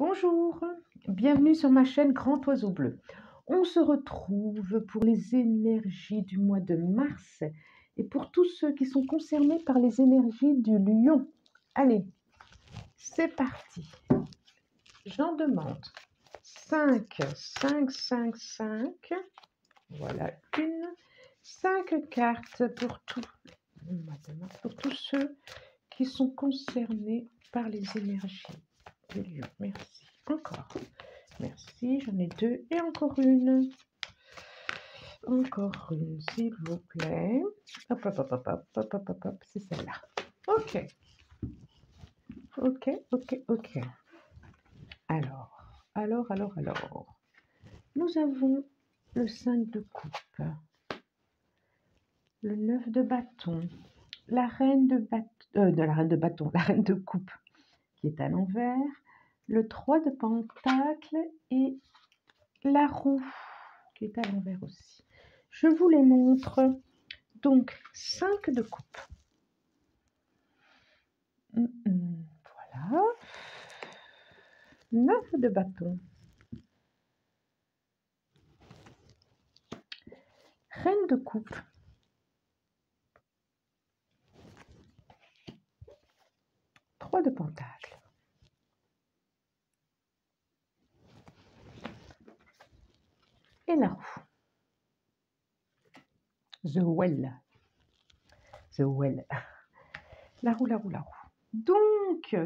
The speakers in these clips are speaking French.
Bonjour, bienvenue sur ma chaîne Grand Oiseau Bleu. On se retrouve pour les énergies du mois de mars et pour tous ceux qui sont concernés par les énergies du lion. Allez, c'est parti. J'en demande 5, 5, 5, 5. Voilà une. 5 cartes pour tout le mois de mars, pour tous ceux qui sont concernés par les énergies du lion. Merci. Encore. Merci, j'en ai 2 et encore une. Encore une, s'il vous plaît. Hop, hop, hop, hop, hop, hop, hop, hop, hop, c'est celle-là. Ok. Ok, ok, ok. Alors. Nous avons le 5 de coupe, le 9 de bâton, la reine de bâton, la reine de coupe qui est à l'envers, le 3 de pentacle et la roue qui est à l'envers aussi. Je vous les montre. Donc, 5 de coupe. Voilà. 9 de bâton. Reine de coupe. Trois de pentacle. Et la roue. The well. The well. La roue. Donc.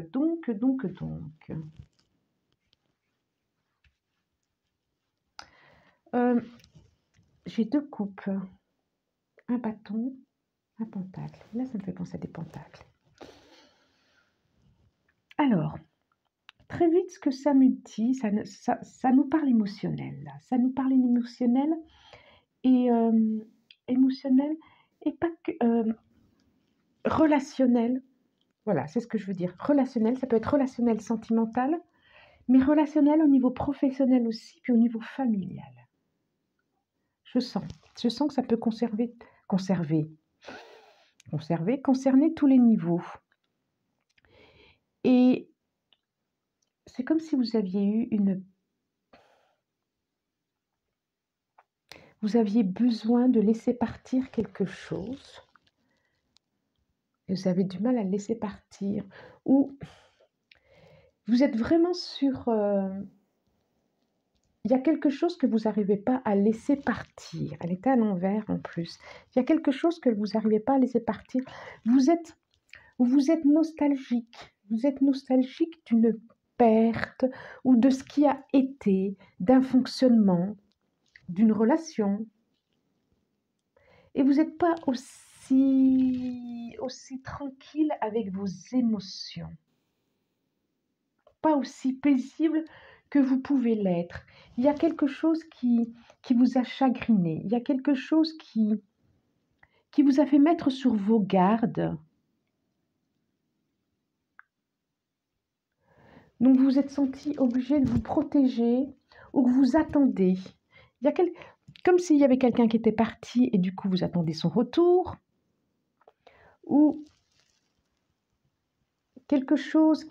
J'ai 2 coupes. Un bâton, un pentacle. Là, ça me fait penser à des pentacles. Alors, très vite, ce que ça me dit, ça nous parle émotionnel. Là. Ça nous parle émotionnel et pas que relationnel. Voilà, c'est ce que je veux dire. Relationnel, ça peut être relationnel, sentimental, mais relationnel au niveau professionnel aussi, puis au niveau familial. Je sens que ça peut concerner tous les niveaux. Et c'est comme si vous aviez eu vous aviez besoin de laisser partir quelque chose. Et vous avez du mal à le laisser partir. Ou vous êtes vraiment sur... il y a quelque chose que vous n'arrivez pas à laisser partir. Elle était à l'envers en plus. Il y a quelque chose que vous n'arrivez pas à laisser partir. Vous êtes nostalgique. Vous êtes nostalgique d'une perte ou de ce qui a été, d'un fonctionnement, d'une relation. Et vous n'êtes pas aussi tranquille avec vos émotions. Pas aussi paisible que vous pouvez l'être. Il y a quelque chose qui vous a chagriné. Il y a quelque chose qui vous a fait mettre sur vos gardes. Donc vous vous êtes senti obligé de vous protéger ou que vous attendez. Il y a comme s'il y avait quelqu'un qui était parti et du coup vous attendez son retour. Ou quelque chose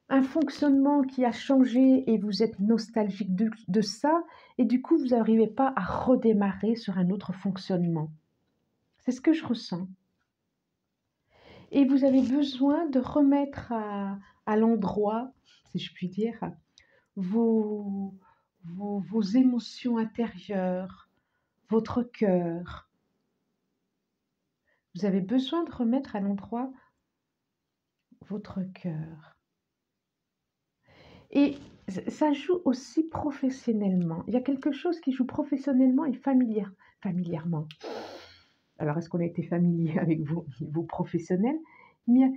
un fonctionnement qui a changé et vous êtes nostalgique de ça et du coup vous n'arrivez pas à redémarrer sur un autre fonctionnement. C'est ce que je ressens. Et vous avez besoin de remettre à l'endroit, si je puis dire, vos émotions intérieures, votre cœur. Vous avez besoin de remettre à l'endroit votre cœur. Et ça joue aussi professionnellement. Il y a quelque chose qui joue professionnellement et familièrement. Alors, est-ce qu'on a été familier avec vous au niveau professionnel? Mais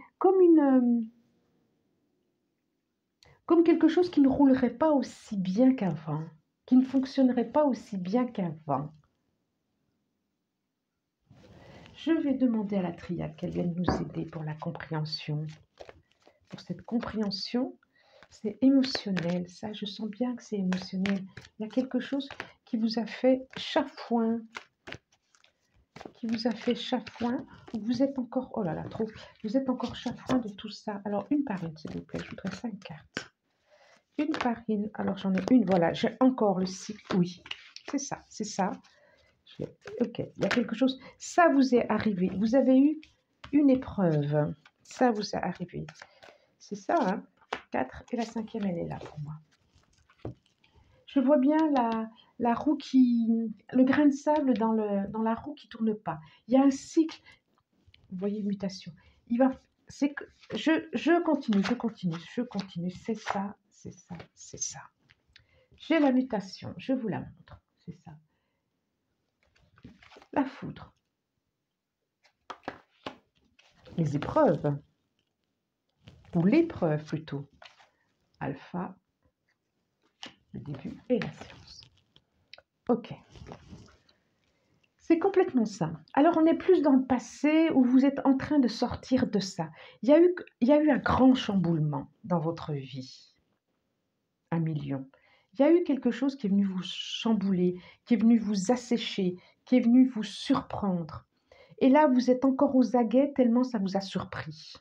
comme quelque chose qui ne roulerait pas aussi bien qu'avant, qui ne fonctionnerait pas aussi bien qu'avant. Je vais demander à la triade qu'elle vienne nous aider pour la compréhension. Pour cette compréhension, c'est émotionnel, ça, je sens bien que c'est émotionnel. Il y a quelque chose qui vous a fait chafouin, vous êtes encore, oh là là, trop, vous êtes encore chafouin de tout ça. Alors, une par une, s'il vous plaît, je voudrais 5 cartes. Une farine. Alors, j'en ai une. Voilà, j'ai encore le cycle. Oui, c'est ça, c'est ça. Ok, il y a quelque chose. Ça vous est arrivé. Vous avez eu une épreuve. Ça vous est arrivé. C'est ça, hein? 4 et la cinquième, elle est là pour moi. Je vois bien la roue le grain de sable dans la roue qui tourne pas. Il y a un cycle. Vous voyez, mutation. C'est que je continue. C'est ça, c'est ça, c'est ça. J'ai la mutation. Je vous la montre. C'est ça. La foudre. Les épreuves. Ou l'épreuve plutôt. Alpha, le début et la science. Ok. C'est complètement ça. Alors, on est plus dans le passé où vous êtes en train de sortir de ça. Il y a eu un grand chamboulement dans votre vie. 1 million. Il y a eu quelque chose qui est venu vous chambouler, qui est venu vous assécher, qui est venu vous surprendre. Et là, vous êtes encore aux aguets tellement ça vous a surpris.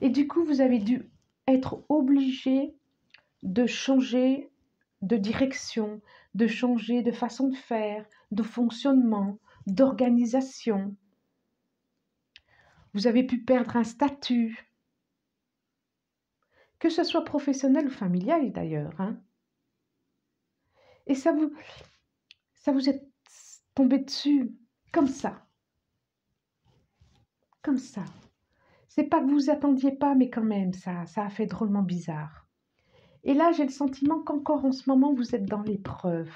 Et du coup, vous avez dû être obligé de changer de direction, de changer de façon de faire, de fonctionnement, d'organisation. Vous avez pu perdre un statut, que ce soit professionnel ou familial d'ailleurs. Hein. Et ça vous est tombé dessus comme ça. Comme ça. C'est pas que vous attendiez pas, mais quand même, ça a fait drôlement bizarre. Et là, j'ai le sentiment qu'encore en ce moment, vous êtes dans l'épreuve.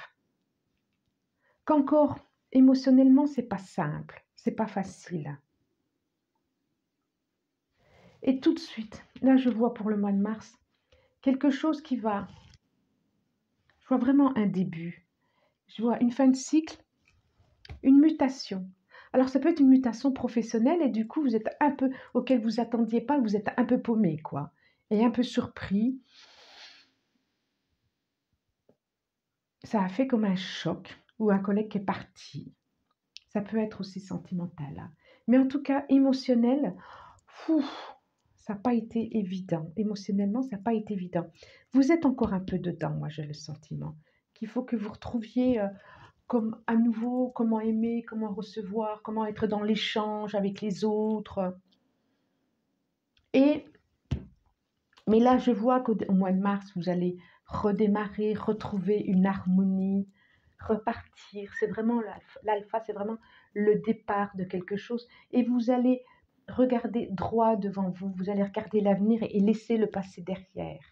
Qu'encore émotionnellement, c'est pas simple, c'est pas facile. Et tout de suite, là, je vois pour le mois de mars quelque chose qui va. Je vois vraiment un début. Je vois une fin de cycle, une mutation. Alors, ça peut être une mutation professionnelle et du coup, vous êtes un peu auquel vous attendiez pas, vous êtes un peu paumé, quoi, et un peu surpris. Ça a fait comme un choc ou un collègue qui est parti. Ça peut être aussi sentimental, hein. Mais en tout cas, émotionnel, ça n'a pas été évident. Émotionnellement, ça n'a pas été évident. Vous êtes encore un peu dedans, moi j'ai le sentiment, qu'il faut que vous retrouviez comme à nouveau comment aimer, comment recevoir, comment être dans l'échange avec les autres. Mais là, je vois qu'au mois de mars, vous allez redémarrer, retrouver une harmonie, repartir. C'est vraiment l'alpha, c'est vraiment le départ de quelque chose. Et vous allez regarder droit devant vous, vous allez regarder l'avenir et laisser le passé derrière.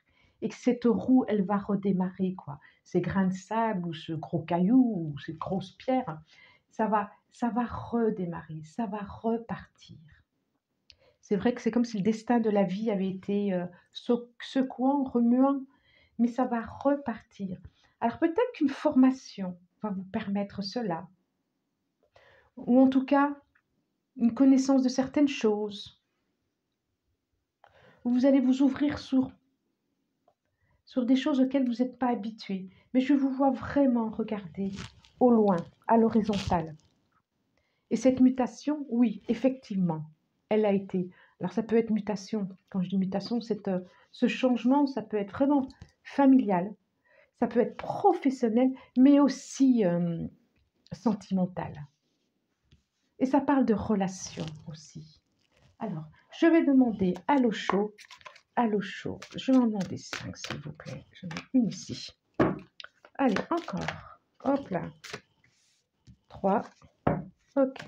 Et que cette roue, elle va redémarrer, quoi. Ces grains de sable ou ce gros caillou ou cette grosse pierre, ça va redémarrer, ça va repartir. C'est vrai que c'est comme si le destin de la vie avait été secouant, remuant, mais ça va repartir. Alors peut-être qu'une formation va vous permettre cela, ou en tout cas une connaissance de certaines choses. Vous allez vous ouvrir sur des choses auxquelles vous n'êtes pas habitué. Mais je vous vois vraiment regarder au loin, à l'horizontale. Et cette mutation, oui, effectivement, elle a été. Alors ça peut être mutation. Quand je dis mutation, ce changement, ça peut être vraiment familial, ça peut être professionnel, mais aussi sentimental. Et ça parle de relations aussi. Alors, je vais demander à l'eau chaude, je vais en demander 5 s'il vous plaît. J'en ai une ici. Allez, encore. Hop là. 3. Ok.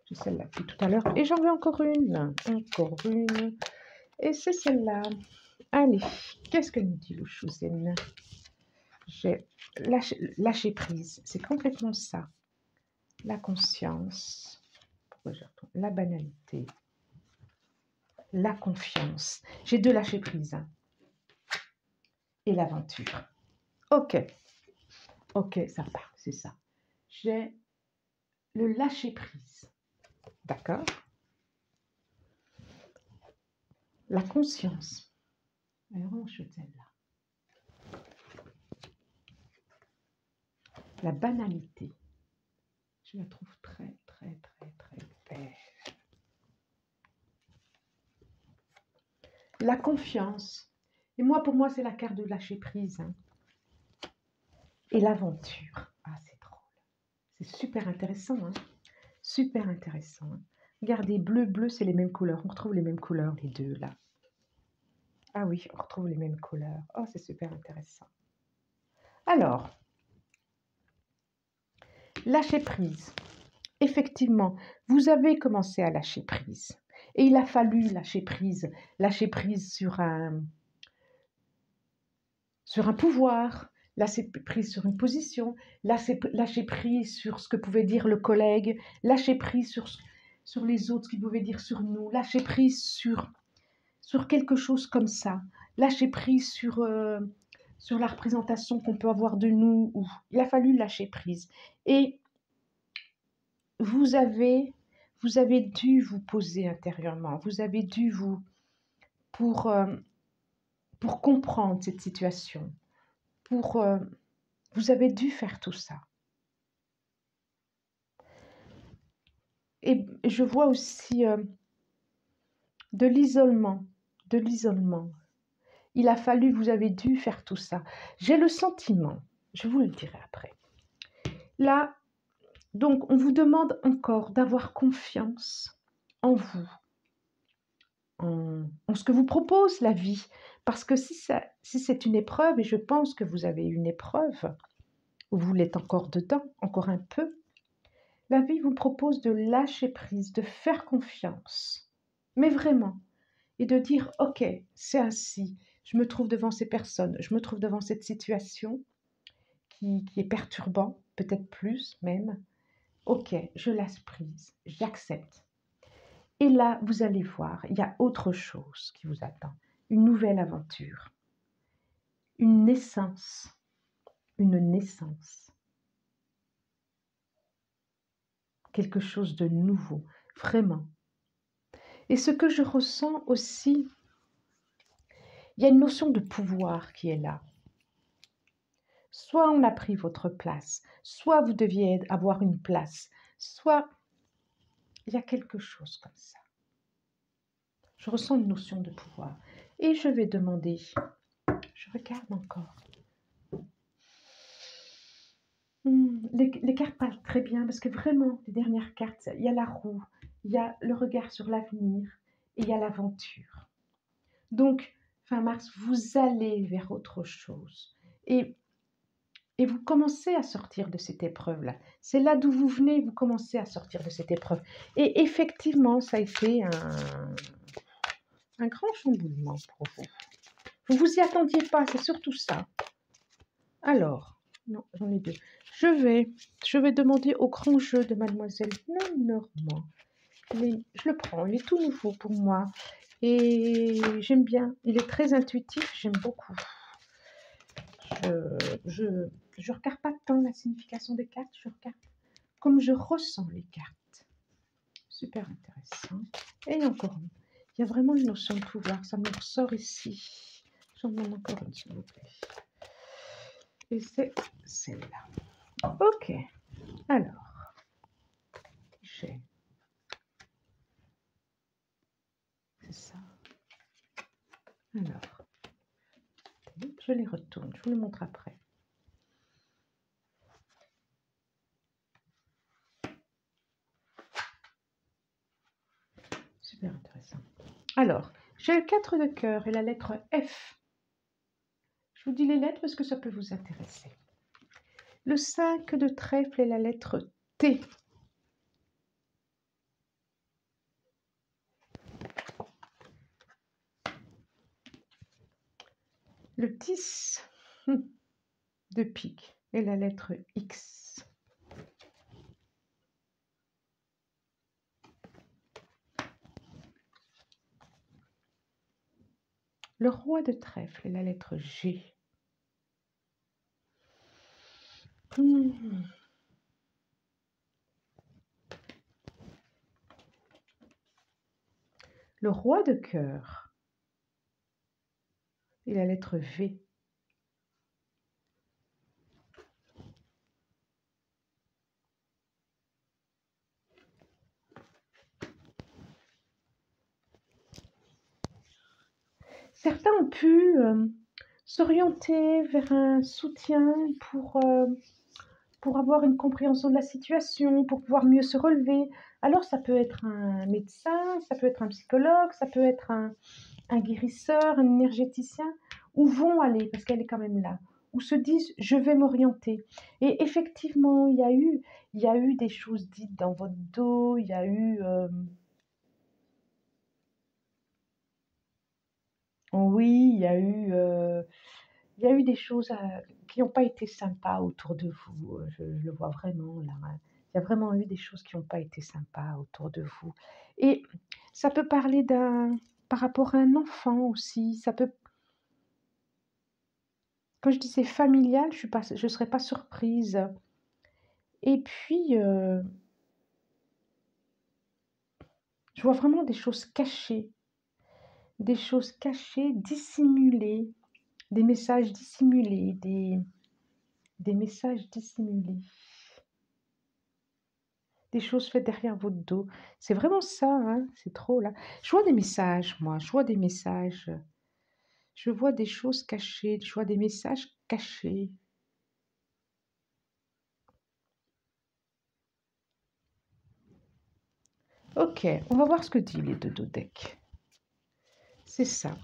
J'ai celle-là depuis tout à l'heure. Et j'en veux encore une. Encore une. Et c'est celle-là. Allez, qu'est-ce que nous dit le Chouzen? J'ai lâché prise. C'est complètement ça. La conscience. Pourquoi je retourne? La banalité. La confiance. J'ai 2 lâcher prise. Hein. Et l'aventure. Ok. Ok, ça part. C'est ça. J'ai le lâcher prise. D'accord? La conscience. Alors, je celle-là. La banalité. Je la trouve très, très, très, très belle. la confiance. Et moi, pour moi, c'est la carte de lâcher prise. Hein. Et l'aventure. Ah, c'est drôle. C'est super intéressant. Hein. Super intéressant. Hein. Regardez, bleu, bleu, c'est les mêmes couleurs. On retrouve les mêmes couleurs, les deux, là. Ah oui, on retrouve les mêmes couleurs. Oh, c'est super intéressant. Alors, lâcher prise. Effectivement, vous avez commencé à lâcher prise. Et il a fallu lâcher prise sur un pouvoir, lâcher prise sur une position, lâcher prise sur ce que pouvait dire le collègue, lâcher prise sur les autres, ce qu'ils pouvaient dire sur nous, lâcher prise sur quelque chose comme ça, lâcher prise sur la représentation qu'on peut avoir de nous. Il a fallu lâcher prise. Et vous avez dû vous poser intérieurement, vous avez dû pour comprendre cette situation, vous avez dû faire tout ça. Et je vois aussi de l'isolement. Il a fallu, vous avez dû faire tout ça. J'ai le sentiment, je vous le dirai après. Là, donc, on vous demande encore d'avoir confiance en vous, en ce que vous propose la vie. Parce que si c'est une épreuve, et je pense que vous avez une épreuve, ou vous l'êtes encore dedans, encore un peu, la vie vous propose de lâcher prise, de faire confiance, mais vraiment, et de dire, ok, c'est ainsi, je me trouve devant ces personnes, je me trouve devant cette situation qui est perturbant, peut-être plus même, ok, je lâche prise, j'accepte. Et là, vous allez voir, il y a autre chose qui vous attend, une nouvelle aventure, une naissance, quelque chose de nouveau, vraiment. Et ce que je ressens aussi, il y a une notion de pouvoir qui est là. Soit on a pris votre place, soit vous deviez avoir une place, soit il y a quelque chose comme ça. Je ressens une notion de pouvoir. Et je vais demander, je regarde encore. Les cartes parlent très bien parce que vraiment, les dernières cartes, il y a la roue, il y a le regard sur l'avenir et il y a l'aventure. Donc, fin mars, vous allez vers autre chose. Et vous commencez à sortir de cette épreuve-là. C'est là d'où vous venez, vous commencez à sortir de cette épreuve. Et effectivement, ça a été un grand chamboulement pour vous. Vous ne vous y attendiez pas, c'est surtout ça. Alors, non, j'en ai deux. Je vais demander au grand jeu de Mademoiselle Lenormand. Je le prends, il est tout nouveau pour moi. Et j'aime bien, il est très intuitif, j'aime beaucoup. Je regarde pas tant la signification des cartes, je regarde comme je ressens les cartes. Super intéressant. Et encore une. Il y a vraiment une notion de pouvoir, ça me ressort ici. J'en demande encore une, s'il vous plaît. Et c'est celle-là. Ok. Alors, j'ai. C'est ça. Alors, je les retourne, je vous le montre après. Super intéressant. Alors, j'ai le 4 de cœur et la lettre F. Je vous dis les lettres parce que ça peut vous intéresser. Le 5 de trèfle et la lettre T. Le 10 de pique et la lettre X. Le roi de trèfle et la lettre G. Le roi de cœur et la lettre V. Certains ont pu s'orienter vers un soutien pour avoir une compréhension de la situation, pour pouvoir mieux se relever. Alors ça peut être un médecin, ça peut être un psychologue, ça peut être un guérisseur, un énergéticien, où vont aller, parce qu'elle est quand même là, où se disent je vais m'orienter. Et effectivement, il y a eu des choses dites dans votre dos, il y a eu... oui, il y a eu des choses qui n'ont pas été sympas autour de vous. Je le vois vraiment là, hein. Il y a vraiment eu des choses qui n'ont pas été sympas autour de vous. Et ça peut parler par rapport à un enfant aussi. Ça peut, quand je disais familial, je serais pas surprise. Et puis, je vois vraiment des choses cachées, dissimulées, des messages dissimulés, des messages dissimulés. Des choses faites derrière votre dos. C'est vraiment ça, hein, c'est trop là. Je vois des messages, moi, je vois des messages. Je vois des choses cachées, je vois des messages cachés. Ok, on va voir ce que dit les deux decks. C'est ça,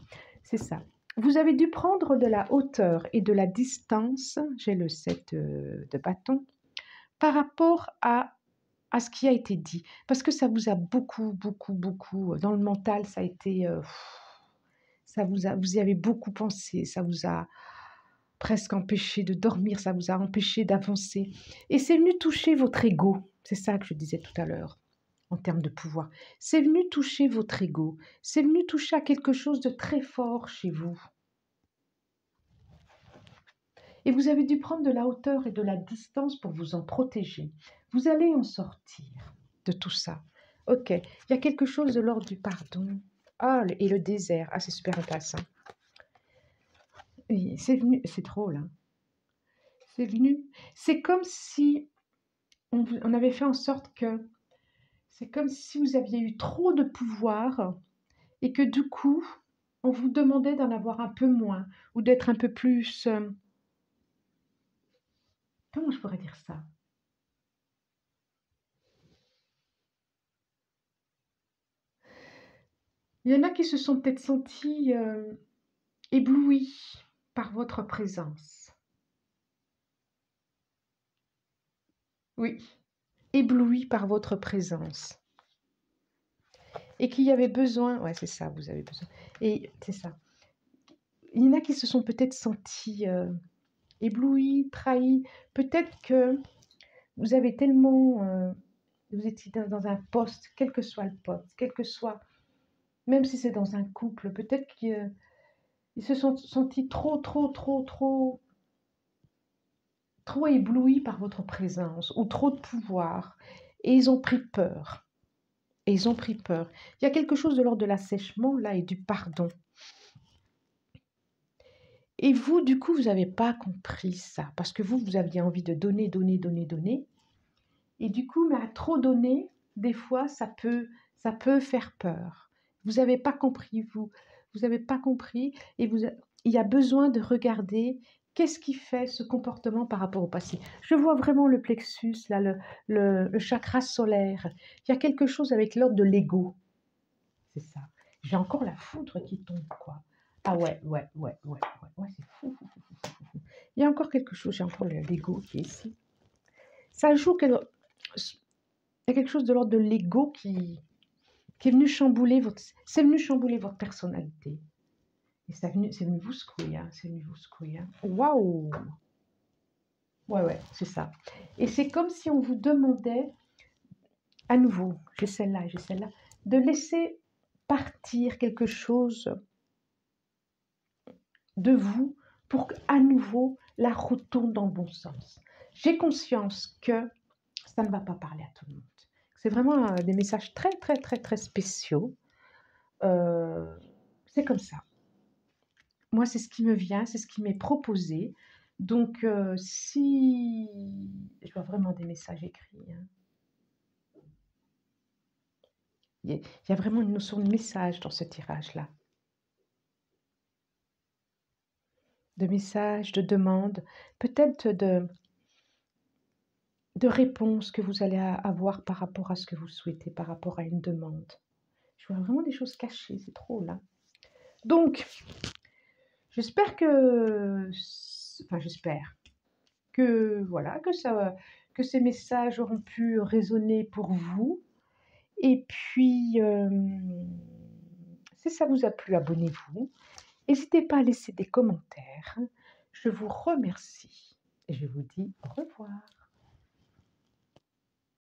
c'est ça. Vous avez dû prendre de la hauteur et de la distance, j'ai le 7 de bâton, par rapport à ce qui a été dit. Parce que ça vous a beaucoup, beaucoup, beaucoup, dans le mental, ça a été... vous y avez beaucoup pensé, ça vous a presque empêché de dormir, ça vous a empêché d'avancer. Et c'est venu toucher votre ego, c'est ça que je disais tout à l'heure, en termes de pouvoir. C'est venu toucher votre ego, c'est venu toucher à quelque chose de très fort chez vous. Et vous avez dû prendre de la hauteur et de la distance pour vous en protéger. Vous allez en sortir de tout ça. Ok, il y a quelque chose de l'ordre du pardon. Ah, et le désert. Ah, c'est super intéressant. Oui, c'est venu, c'est drôle, hein. C'est venu. C'est comme si on avait fait en sorte que c'est comme si vous aviez eu trop de pouvoir et que du coup, on vous demandait d'en avoir un peu moins ou d'être un peu plus... comment je pourrais dire ça? Il y en a qui se sont peut-être sentis éblouis par votre présence. Oui, éblouis par votre présence. Et qu'il y avait besoin... Ouais, c'est ça, vous avez besoin. Et c'est ça. Il y en a qui se sont peut-être sentis éblouis, trahis. Peut-être que vous avez tellement... vous étiez dans un poste, quel que soit le poste, quel que soit... Même si c'est dans un couple, peut-être qu'ils se sont sentis trop éblouis par votre présence ou trop de pouvoir. Et ils ont pris peur. Et ils ont pris peur. Il y a quelque chose de l'ordre de l'assèchement là et du pardon. Et vous, du coup, vous n'avez pas compris ça. Parce que vous aviez envie de donner, donner, donner, donner. Et du coup, mais à trop donner, des fois, ça peut faire peur. Vous n'avez pas compris, vous n'avez pas compris. Et il y a besoin de regarder qu'est-ce qui fait ce comportement par rapport au passé. Je vois vraiment le plexus, là, le chakra solaire. Il y a quelque chose avec l'ordre de l'ego. C'est ça. J'ai encore la foudre qui tombe, quoi. Ah ouais, c'est fou, fou, fou, fou, fou, fou. Il y a encore quelque chose, j'ai encore l'ego qui est ici. Ça joue il y a quelque chose de l'ordre de l'ego qui est venu chambouler c'est venu chambouler votre personnalité. Et c'est venu vous secouer, hein, c'est venu vous secouer, hein. Waouh! Ouais, c'est ça. Et c'est comme si on vous demandait, à nouveau, j'ai celle-là, de laisser partir quelque chose de vous pour qu'à nouveau la route tourne dans le bon sens. J'ai conscience que ça ne va pas parler à tout le monde. C'est vraiment des messages très, très, très, très spéciaux. C'est comme ça. Moi, c'est ce qui me vient, c'est ce qui m'est proposé. Donc, si... Je vois vraiment des messages écrits, hein. Il y a vraiment une notion de message dans ce tirage-là. de messages, de demandes, peut-être de réponses que vous allez avoir par rapport à ce que vous souhaitez, par rapport à une demande. Je vois vraiment des choses cachées, c'est trop là. Donc, j'espère enfin j'espère que voilà, que ces messages auront pu résonner pour vous. Et puis, si ça vous a plu, abonnez-vous. N'hésitez pas à laisser des commentaires. Je vous remercie et je vous dis au revoir.